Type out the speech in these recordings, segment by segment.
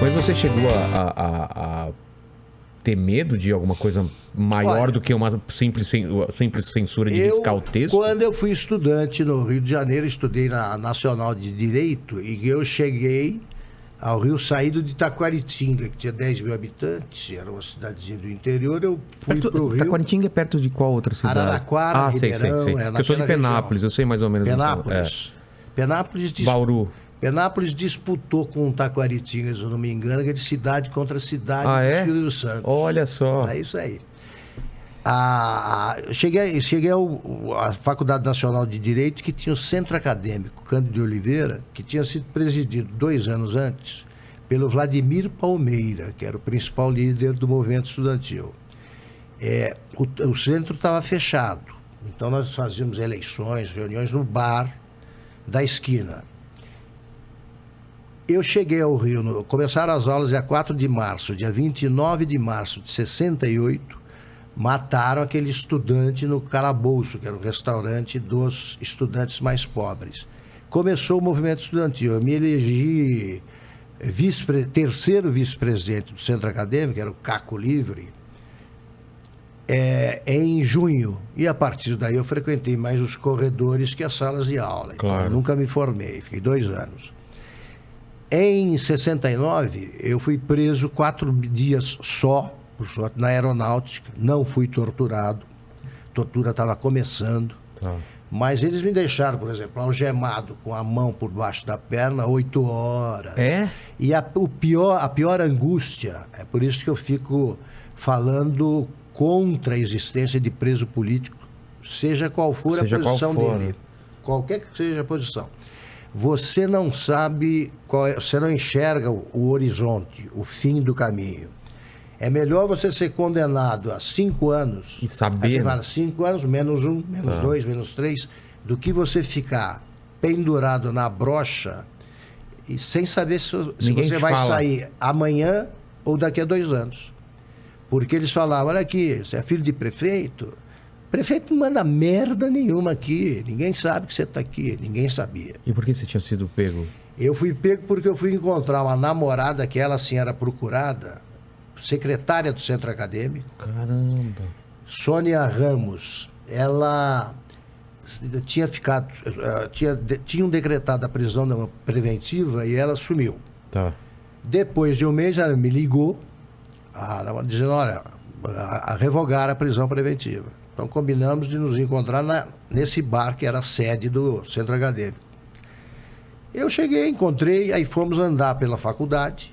Mas você chegou a ter medo de alguma coisa maior do que uma simples censura de riscar o texto? Quando eu fui estudante no Rio de Janeiro, estudei na Nacional de Direito, e eu cheguei ao Rio, saído de Taquaritinga, que tinha 10 mil habitantes, era uma cidadezinha do interior. Eu fui pro Rio. Taquaritinga é perto de qual outra cidade? Araraquara, Ribeirão. Sei. Porque eu sou de Penápolis, região. Eu sei mais ou menos. Penápolis. Penápolis. Bauru. Penápolis disputou com o Taquaritinga, se eu não me engano, que é de cidade contra cidade do Silvio Santos. Olha só. É isso aí. Cheguei à Faculdade Nacional de Direito, que tinha o Centro Acadêmico Cândido de Oliveira, que tinha sido presidido 2 anos antes pelo Vladimir Palmeira, que era o principal líder do movimento estudantil. O centro estava fechado, então nós fazíamos eleições, reuniões no bar da esquina. Eu cheguei ao Rio, começaram as aulas dia 4 de março, dia 29 de março de 68, mataram aquele estudante no Calabouço, que era o restaurante dos estudantes mais pobres. Começou o movimento estudantil, eu me elegi terceiro vice-presidente do Centro Acadêmico, era o Caco Livre, em junho, e a partir daí eu frequentei mais os corredores que as salas de aula. Claro. Então, eu nunca me formei, fiquei 2 anos. Em 69, eu fui preso 4 dias só, por sorte, na aeronáutica. Não fui torturado. A tortura estava começando. Tá. Mas eles me deixaram, por exemplo, algemado com a mão por baixo da perna 8 horas. E a pior angústia, é por isso que eu fico falando contra a existência de preso político, seja qual for a posição dele. Qualquer que seja a posição. Você não sabe, você não enxerga o horizonte, o fim do caminho. É melhor você ser condenado a 5 anos. E saber. 5 anos, menos 1, menos 2, menos 3, do que você ficar pendurado na brocha e sem saber se você vai sair amanhã ou daqui a 2 anos. Porque eles falavam, olha aqui, você é filho de prefeito? Prefeito não manda merda nenhuma aqui. Ninguém sabe que você está aqui. Ninguém sabia. E por que você tinha sido pego? Eu fui pego porque eu fui encontrar uma namorada que ela, assim, era procurada, secretária do Centro Acadêmico. Caramba. Sônia Ramos. Ela tinha tinham decretado a prisão preventiva e ela sumiu. Tá. Depois de um mês, ela me ligou, dizendo, olha, revogar a prisão preventiva. Então, combinamos de nos encontrar nesse bar que era a sede do Centro Acadêmico. Eu cheguei, encontrei, aí fomos andar pela faculdade,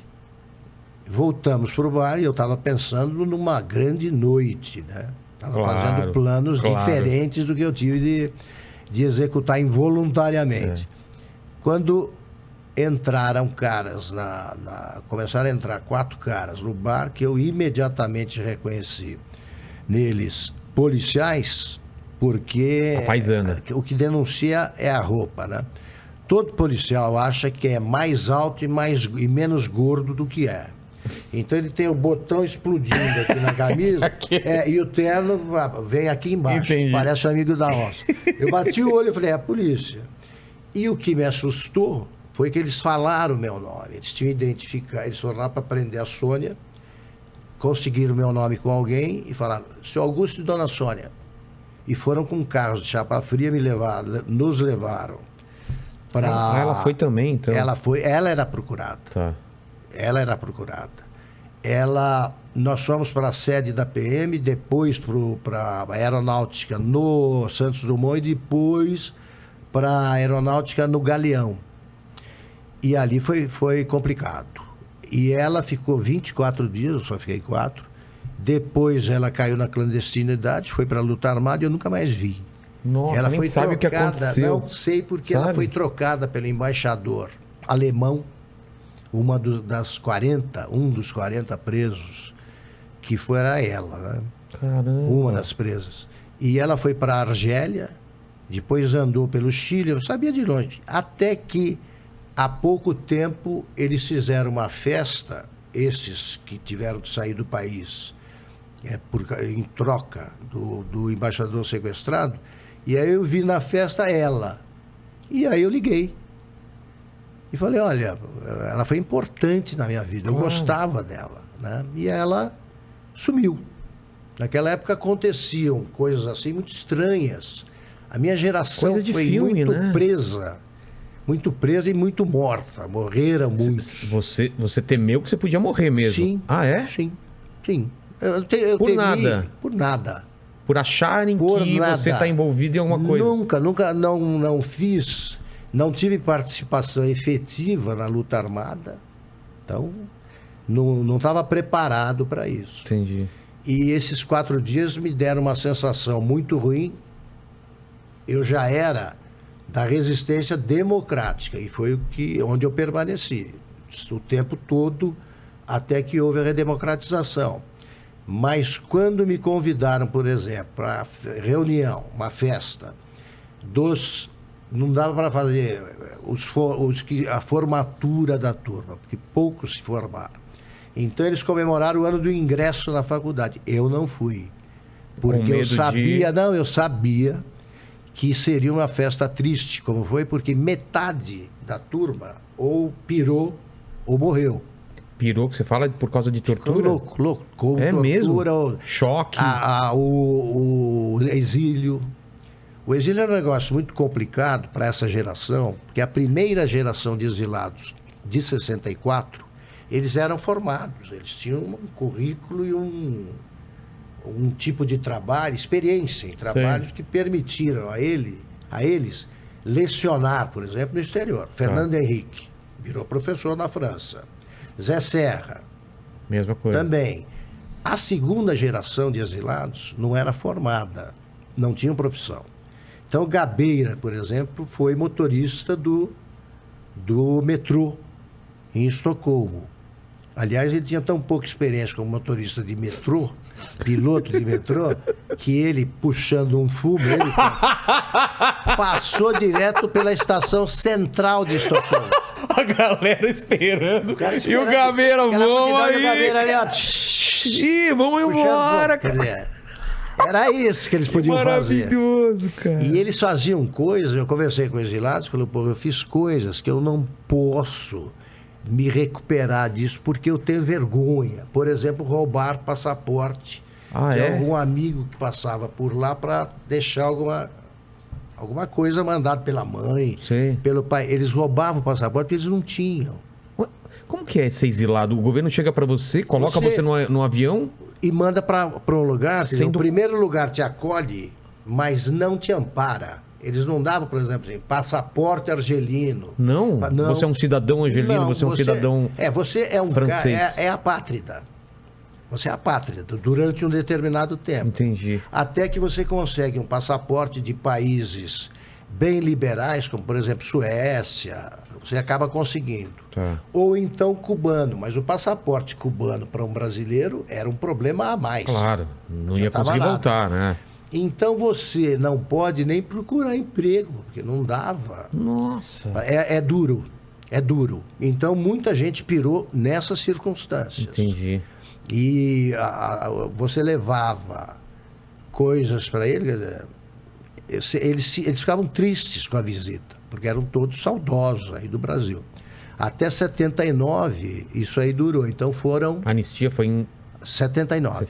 voltamos para o bar e eu estava pensando numa grande noite, né? Estava fazendo planos diferentes do que eu tive de executar involuntariamente. Quando entraram caras, começaram a entrar 4 caras no bar, que eu imediatamente reconheci neles policiais, porque a paisana. O que denuncia é a roupa, né? Todo policial acha que é mais alto e menos gordo do que é. Então ele tem o botão explodindo aqui na camisa e o terno vem aqui embaixo. Entendi. Parece um amigo da onça. Eu bati o olho e falei, é a polícia. E o que me assustou foi que eles falaram o meu nome. Eles tinham identificado, eles foram lá para prender a Sônia, conseguiram o meu nome com alguém e falaram, seu Augusto e dona Sônia. E foram com carros de chapa fria, nos levaram para... Ela foi também, então? Ela era procurada. Tá. Ela era procurada. Nós fomos para a sede da PM, depois para a aeronáutica no Santos Dumont e depois para a aeronáutica no Galeão. E ali foi complicado. E ela ficou 24 dias, eu só fiquei 4. Depois ela caiu na clandestinidade, foi para a luta armada e eu nunca mais vi. Nossa, ela nem foi sabe trocada, o que aconteceu. Não sei porque sabe? Ela foi trocada pelo embaixador alemão, um dos 40 presos, que era ela, né? Caramba. Uma das presas. E ela foi para a Argélia, depois andou pelo Chile, eu sabia de longe, até que há pouco tempo eles fizeram uma festa, esses que tiveram de sair do país em troca do embaixador sequestrado, e aí eu vi na festa ela. E aí eu liguei. E falei, olha, ela foi importante na minha vida, eu gostava dela, né? E ela sumiu. Naquela época aconteciam coisas assim muito estranhas. A minha geração foi filme, muito presa e muito morta. Morreram muitos. Você temeu que você podia morrer mesmo? Sim. Ah, é? Sim. Eu por temi, nada? Por nada. Por acharem que você está envolvido em alguma coisa? Nunca não fiz, não tive participação efetiva na luta armada. Então, não estava preparado para isso. Entendi. E esses 4 dias me deram uma sensação muito ruim. Eu já era da resistência democrática e foi onde eu permaneci o tempo todo até que houve a redemocratização. Mas quando me convidaram, por exemplo, para reunião, uma festa, não dava para fazer a formatura da turma, porque poucos se formaram. Então eles comemoraram o ano do ingresso na faculdade. Eu não fui, porque eu sabia que seria uma festa triste, como foi, porque metade da turma ou pirou ou morreu. Pirou, que você fala por causa de tortura? Ficou louco. É tortura, mesmo? Choque. O exílio. O exílio é um negócio muito complicado para essa geração, porque a primeira geração de exilados de 64, eles eram formados, eles tinham um currículo e um tipo de trabalho, experiência em trabalhos que permitiram a eles lecionar, por exemplo, no exterior. Fernando Henrique virou professor na França. Zé Serra. Mesma coisa. Também. A segunda geração de exilados não era formada, não tinha profissão. Então, Gabeira, por exemplo, foi motorista do metrô em Estocolmo. Aliás, ele tinha tão pouca experiência como motorista de metrô, piloto de metrô, que ele, puxando um fumo, ele passou direto pela estação central de Estocolmo. A galera esperando. E o Gabeira, vamos aí. Ali, ó, ih, vamos embora, cara. Era isso que eles podiam fazer. Maravilhoso, cara. E eles faziam coisas, eu conversei com exilados, falei, pô, eu fiz coisas que eu não posso me recuperar disso porque eu tenho vergonha. Por exemplo, roubar passaporte de algum amigo que passava por lá para deixar alguma coisa mandada pela mãe, pelo pai. Eles roubavam o passaporte porque eles não tinham. Como que é ser exilado? O governo chega para você, coloca você no avião e manda para um lugar, o primeiro lugar te acolhe, mas não te ampara. Eles não davam, por exemplo, assim, passaporte argelino. Não? Você é um cidadão argelino, você é um cidadão você é um francês. É apátrida. Você é apátrida durante um determinado tempo. Entendi. Até que você consegue um passaporte de países bem liberais, como, por exemplo, Suécia, você acaba conseguindo. Tá. Ou então cubano, mas o passaporte cubano para um brasileiro era um problema a mais. Claro, não ia conseguir voltar, né? Então você não pode nem procurar emprego, porque não dava. Nossa. É duro. Então muita gente pirou nessas circunstâncias. Entendi. E você levava coisas para ele, eles ficavam tristes com a visita, porque eram todos saudosos aí do Brasil. Até 79 isso aí durou, então foram... A anistia foi em... 79.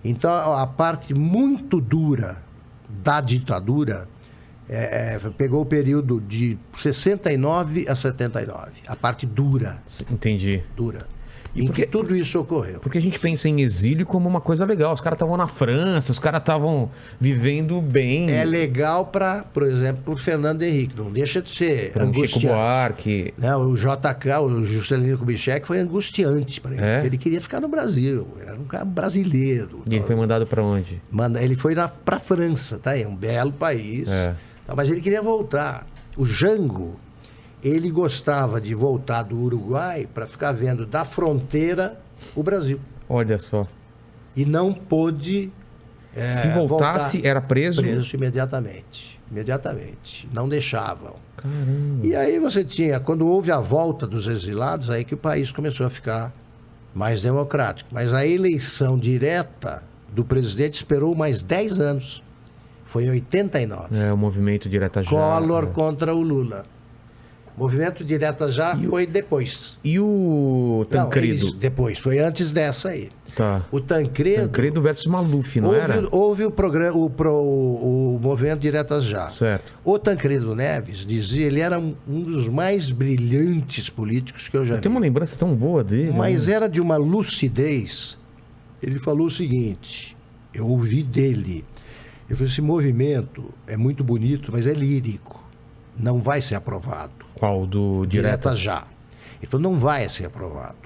Então, a parte muito dura da ditadura pegou o período de 69 a 79. A parte dura. Entendi. Dura. E porque tudo isso ocorreu. Porque a gente pensa em exílio como uma coisa legal. Os caras estavam na França, os caras estavam vivendo bem. É legal por exemplo, por Fernando Henrique. Não deixa de ser angustiante. Chico Buarque. O JK, o Juscelino Kubitschek, foi angustiante para ele. Ele queria ficar no Brasil. Ele era um cara brasileiro. E ele foi mandado para onde? Ele foi para a França, tá? É um belo país. Mas ele queria voltar. O Jango... ele gostava de voltar do Uruguai para ficar vendo da fronteira o Brasil. Olha só. E não pôde se voltasse, voltar, era preso? Preso imediatamente. Imediatamente. Não deixavam. Caramba. E aí você tinha, quando houve a volta dos exilados, aí que o país começou a ficar mais democrático. Mas a eleição direta do presidente esperou mais 10 anos. Foi em 89. O movimento direta já. Collor contra o Lula. Movimento Diretas Já foi depois. E o Tancredo? Não, depois, foi antes dessa aí. Tá. O Tancredo... Tancredo versus Maluf, não era? Houve o Movimento Diretas Já. Certo. O Tancredo Neves dizia, ele era um dos mais brilhantes políticos que eu já vi. Tem uma lembrança tão boa dele. Mas né? era de uma lucidez. Ele falou o seguinte, eu ouvi dele. Ele falou, esse movimento é muito bonito, mas é lírico. Não vai ser aprovado. Qual? Do Diretas Já. Ele falou, não vai ser aprovado.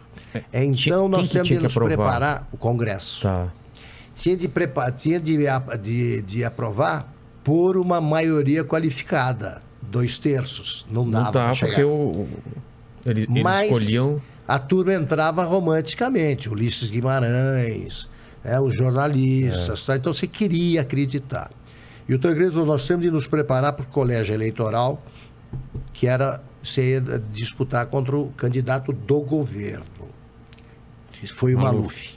Então nós temos de nos preparar, o Congresso. Tá. Tinha de aprovar por uma maioria qualificada, 2/3. Não dava para chegar. Porque eles escolhiam... a turma entrava romanticamente, Ulisses Guimarães, os jornalistas, tá? Então você queria acreditar. E o Tancredo falou, nós temos de nos preparar para o colégio eleitoral, que era você disputar contra o candidato do governo. Foi o Maluf.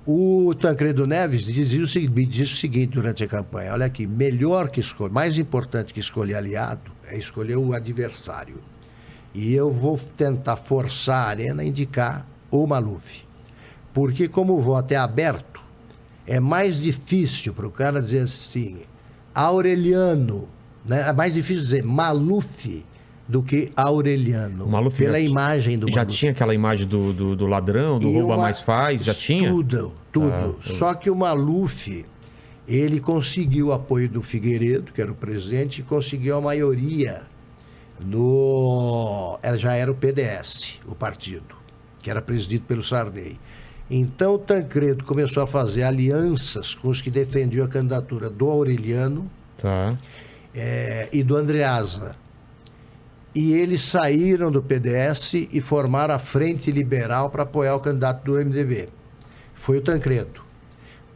O Tancredo Neves disse o seguinte durante a campanha, olha aqui, mais importante que escolher aliado é escolher o adversário. E eu vou tentar forçar a Arena a indicar o Maluf. Porque como o voto é aberto, é mais difícil para o cara dizer assim, Aureliano, né? É mais difícil dizer Maluf do que Aureliano. O Maluf pela imagem do já Maluf. tinha aquela imagem do ladrão, do rouba mais faz, já tinha? Tudo. Só que o Maluf, ele conseguiu o apoio do Figueiredo, que era o presidente, e conseguiu a maioria já era o PDS, o partido, que era presidido pelo Sarney. Então o Tancredo começou a fazer alianças com os que defendiam a candidatura do Aureliano e do Andreasa. E eles saíram do PDS e formaram a Frente Liberal para apoiar o candidato do MDB. Foi o Tancredo.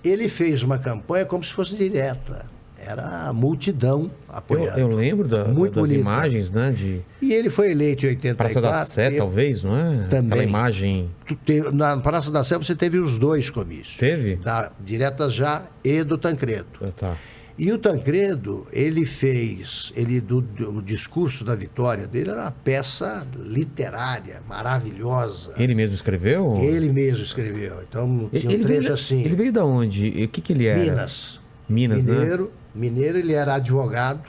Ele fez uma campanha como se fosse direta. Era a multidão apoiando. Eu lembro das bonita. imagens, né? E ele foi eleito em 84. Praça da Sé, talvez, não é? Também. Aquela imagem... Na Praça da Sé você teve os dois comícios. Teve? Da Diretas Já e do Tancredo. Tá. E o Tancredo, ele fez... o discurso da vitória dele era uma peça literária, maravilhosa. Ele mesmo escreveu? Ele mesmo escreveu. Então, tinha um trecho assim. Ele veio de onde? O que ele era? Minas, né? Mineiro, ele era advogado.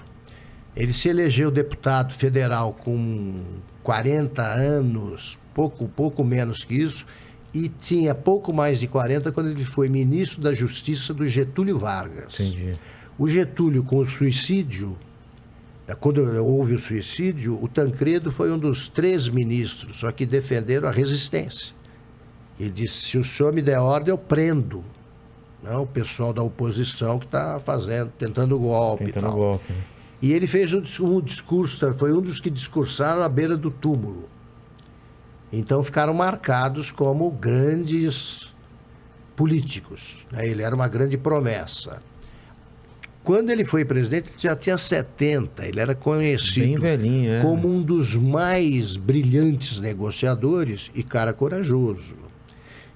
Ele se elegeu deputado federal com 40 anos, pouco menos que isso, e tinha pouco mais de 40 quando ele foi ministro da Justiça do Getúlio Vargas. Entendi. O Getúlio, com o suicídio, quando houve o suicídio, o Tancredo foi um dos 3 ministros, só que defenderam a resistência. Ele disse, se o senhor me der ordem, eu prendo. Não, o pessoal da oposição que está tentando golpe. Tentando golpe. E ele fez um discurso, foi um dos que discursaram à beira do túmulo. Então ficaram marcados como grandes políticos. Né? Ele era uma grande promessa. Quando ele foi presidente, ele já tinha 70, ele era conhecido bem velhinho, como um dos mais brilhantes negociadores e cara corajoso.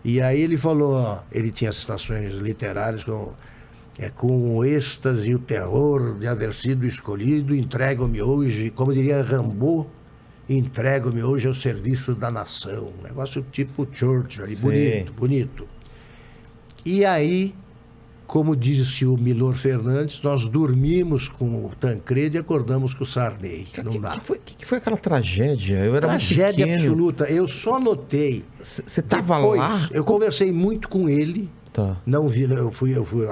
E aí ele falou, ele tinha citações literárias com o êxtase e o terror de haver sido escolhido, entrego-me hoje, como diria Rimbaud, entrego-me hoje ao serviço da nação. Um negócio tipo Churchill, bonito. E aí, como disse o Milor Fernandes, nós dormimos com o Tancredo e acordamos com o Sarney. Não dá. Que foi aquela tragédia? Eu era tragédia muito pequeno. absoluta. Eu só notei. Você estava lá? Eu conversei muito com ele. Tá. Não vi,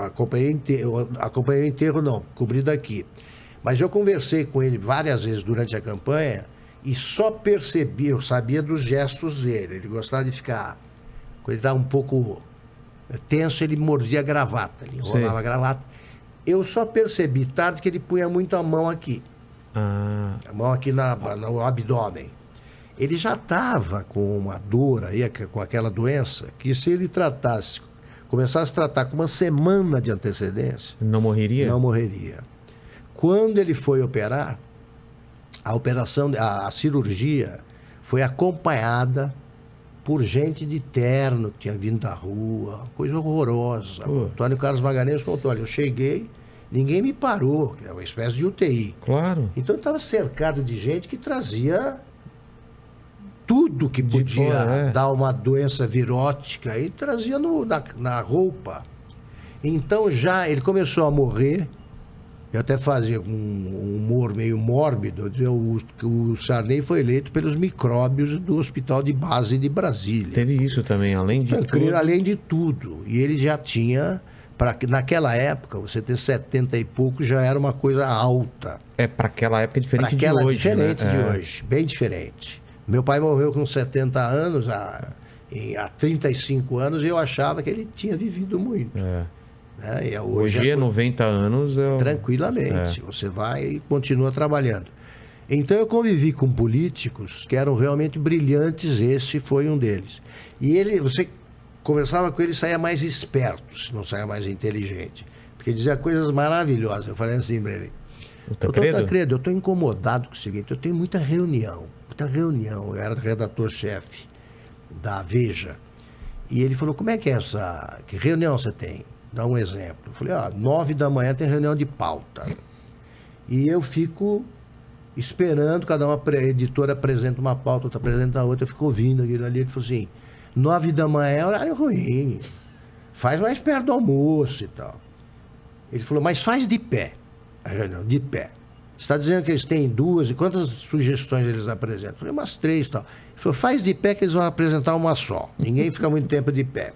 acompanhei o enterro, não, cobri daqui. Mas eu conversei com ele várias vezes durante a campanha e só percebi, eu sabia dos gestos dele. Ele gostava de ficar, quando ele estava um pouco tenso, ele mordia a gravata, ele enrolava a gravata. Eu só percebi tarde que ele punha muito a mão aqui. A mão aqui no abdômen. Ele já estava com uma dor aí, com aquela doença, que se ele começasse a tratar com uma semana de antecedência... Não morreria? Não morreria. Quando ele foi operar, a cirurgia foi acompanhada por gente de terno que tinha vindo da rua, coisa horrorosa. O Antônio Carlos Magalhães contou, olha, eu cheguei, ninguém me parou, é uma espécie de UTI. Claro. Então eu estava cercado de gente que trazia tudo que podia dar uma doença virótica e trazia na roupa. Então já ele começou a morrer. Eu até fazia um humor meio mórbido. O Sarney foi eleito pelos micróbios do Hospital de Base de Brasília. Teve isso também, além de tudo. Além de tudo. E ele já tinha... Naquela época, você ter 70 e pouco já era uma coisa alta. Para aquela época diferente de hoje. Diferente de hoje, bem diferente. Meu pai morreu com 70 anos, há 35 anos, e eu achava que ele tinha vivido muito. Hoje é 90 anos. Tranquilamente. Você vai e continua trabalhando. Então eu convivi com políticos que eram realmente brilhantes, esse foi um deles. E você conversava com ele e saía mais esperto, não saía mais inteligente. Porque dizia coisas maravilhosas. Eu falei assim para ele: Tancredo, eu estou incomodado com o seguinte, eu tenho muita reunião. Eu era redator-chefe da Veja. E ele falou: como é que é essa... Que reunião você tem? Dá um exemplo. Eu falei: 9 da manhã tem reunião de pauta. E eu fico esperando, cada uma editora apresenta uma pauta, outra apresenta a outra, eu fico ouvindo aquilo ali. Ele falou assim: 9 da manhã é horário ruim. Faz mais perto do almoço e tal. Ele falou: mas faz de pé. A reunião, de pé. Você está dizendo que eles têm 2, e quantas sugestões eles apresentam? Eu falei: umas 3 e tal. Ele falou: faz de pé que eles vão apresentar uma só. Ninguém fica muito tempo de pé.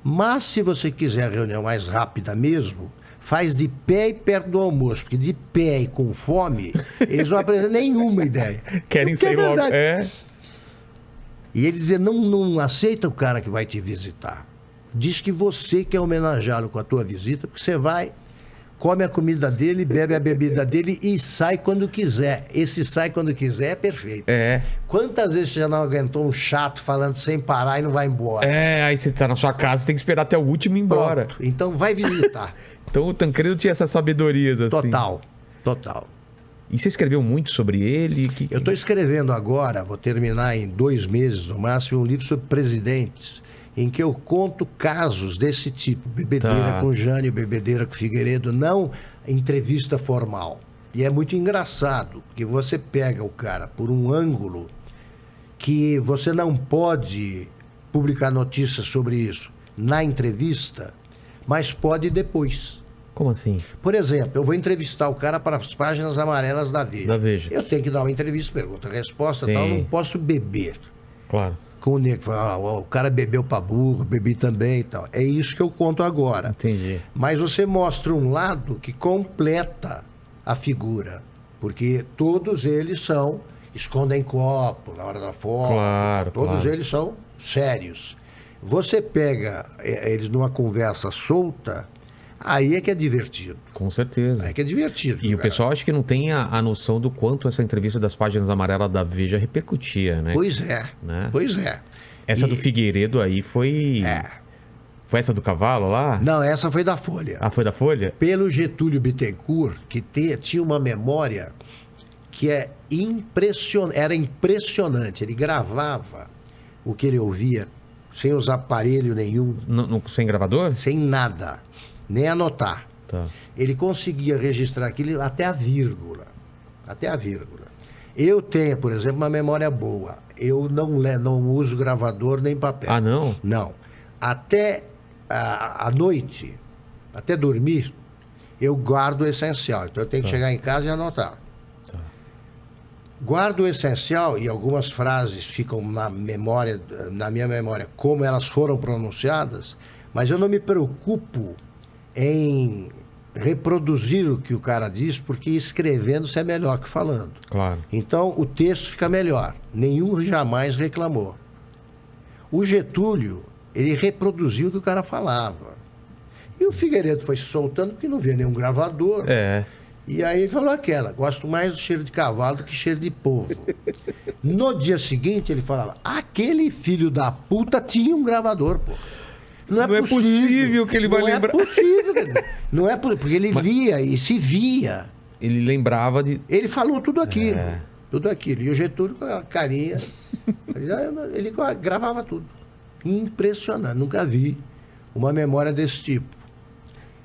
Mas se você quiser a reunião mais rápida mesmo, faz de pé e perto do almoço, porque de pé e com fome, eles não apresentam nenhuma ideia. Querem sair logo. E ele dizia: não aceita o cara que vai te visitar. Diz que você quer homenageá-lo com a tua visita, porque você vai, come a comida dele, bebe a bebida dele e sai quando quiser. Esse sai quando quiser é perfeito. Quantas vezes você já não aguentou um chato falando sem parar e não vai embora? Aí você tá na sua casa, você tem que esperar até o último ir embora. Pronto. Então vai visitar. Então o Tancredo tinha essa sabedoria assim. Total. E você escreveu muito sobre ele? Eu estou escrevendo agora, vou terminar em 2 meses no máximo, um livro sobre presidentes, em que eu conto casos desse tipo. Bebedeira com Jânio, bebedeira com Figueiredo, não entrevista formal. E é muito engraçado, porque você pega o cara por um ângulo que você não pode publicar notícias sobre isso na entrevista, mas pode depois. Como assim? Por exemplo, eu vou entrevistar o cara para as páginas amarelas da Veja. Eu tenho que dar uma entrevista, pergunta, resposta e tal, eu não posso beber. Claro. Com o nego, o cara bebeu pra burro, bebi também e tal. É isso que eu conto agora. Entendi. Mas você mostra um lado que completa a figura. Porque todos eles escondem copo na hora da foto. Claro, todos eles são sérios. Você pega eles numa conversa solta, aí é que é divertido. Com certeza. Aí é que é divertido. E o pessoal acha que não tem a noção do quanto essa entrevista das páginas amarelas da Veja repercutia, né? Pois é. Né? Pois é. Essa do Figueiredo aí foi... Foi essa do cavalo lá? Não, essa foi da Folha. Ah, foi da Folha? Pelo Getúlio Bittencourt, que tinha uma memória que era impressionante. Ele gravava o que ele ouvia sem usar aparelho nenhum. Sem gravador? Sem nada. Nem anotar. Tá. Ele conseguia registrar aquilo até a vírgula. Até a vírgula. Eu tenho, por exemplo, uma memória boa. Eu não uso gravador nem papel. Ah, não? Não. Até à noite, até dormir, eu guardo o essencial. Então eu tenho que chegar em casa e anotar. Tá. Guardo o essencial e algumas frases ficam na minha memória, como elas foram pronunciadas, mas eu não me preocupo em reproduzir o que o cara diz, porque escrevendo-se é melhor que falando. Claro. Então o texto fica melhor. Nenhum jamais reclamou. O Getúlio, ele reproduziu o que o cara falava. E o Figueiredo foi se soltando porque não via nenhum gravador. E aí ele falou gosto mais do cheiro de cavalo do que cheiro de povo. No dia seguinte ele falava: aquele filho da puta tinha um gravador, pô. Não é possível que ele vai lembrar. Não é possível. Não é possível, porque ele lia e se via. Ele lembrava de... Ele falou tudo aquilo. Tudo aquilo. E o Getúlio com a carinha, ele gravava tudo. Impressionante. Nunca vi uma memória desse tipo.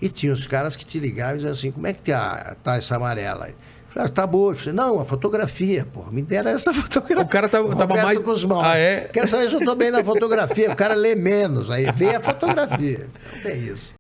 E tinha os caras que te ligavam e diziam assim, como é que tá essa amarela aí? Falei, tá boa. Eu falei, não, a fotografia, pô, me interessa a fotografia. O cara tava mais... Guzmão, quer saber se eu tô bem na fotografia? O cara lê menos, aí vê a fotografia. Então tem isso.